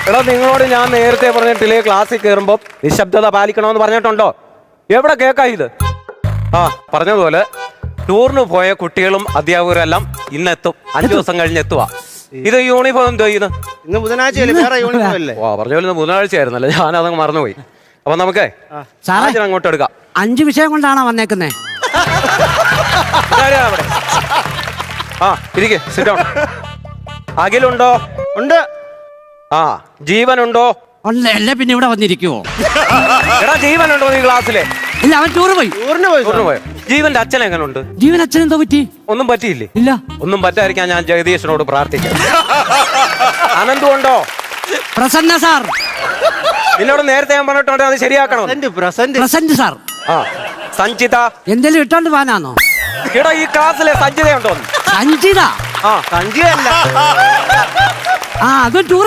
എടാ നിങ്ങളോട് ഞാൻ നേരത്തെ പറഞ്ഞിട്ടില്ലേ ക്ലാസ്സിൽ കയറുമ്പോൾ നിശബ്ദത പാലിക്കണമെന്ന് പറഞ്ഞിട്ടുണ്ടോ? എവിടെ കേൾക്കാ ഇത്? ആ പറഞ്ഞതുപോലെ ടൂറിന് പോയ കുട്ടികളും അധ്യാപകരും എല്ലാം ഇന്നെത്തും. 5 ദിവസം കഴിഞ്ഞ് എത്തുക. ഇത് യൂണിഫോം എന്തോ ഇത്? ഇന്ന് ബുധനാഴ്ചയല്ലേ, വേറെ യൂണിഫോം അല്ലേ? പറഞ്ഞ പോലെ ബുധനാഴ്ച ആയിരുന്നല്ലേ, ഞാനതങ്ങ് മറന്നുപോയി. അപ്പൊ നമുക്ക് അങ്ങോട്ട് എടുക്കാം. 5 വിഷയം കൊണ്ടാണോ വന്നേക്കുന്നേ? അവിടെ ആ ഇരിക്കെ, സിറ്റ് ഡൗൺ. അഖിലുണ്ടോ? ഉണ്ട്. ആ ജീവനുണ്ടോ? അല്ലേ പിന്നെ ഇവിടെ വന്നിരിക്കുവോ? എടാ ജീവനുണ്ടോ നീ ക്ലാസ്സിലെ? ഇല്ല, അവൻ ടൂറ് പോയി. ടൂറിന് പോയോ? ജീവന്റെ അച്ഛൻ എങ്ങനുണ്ട്? ജീവൻ അച്ഛൻ എന്തോ പറ്റി? ഒന്നും പറ്റിയില്ലേ? ഇല്ല, ഒന്നും പറ്റാതിരിക്കാൻ ഞാൻ ജഗദീശനോട് പ്രാർത്ഥിക്കാം. അനന്തു ഉണ്ടോ? പ്രസന്ന സാർ. നിന്നോട് നേരത്തെ ഞാൻ പറഞ്ഞിട്ടുണ്ട് അത് ശരിയാക്കണം. Present sir. ആ സഞ്ചിത എന്തെങ്കിലും ഇട്ടോണ്ട് പോകാനാണോ? എടാ ഈ ക്ലാസ്സിലെ സഞ്ചിത ഉണ്ടോ? സഞ്ചിത? ആ സഞ്ചിതല്ല, ആ അതും ടൂർ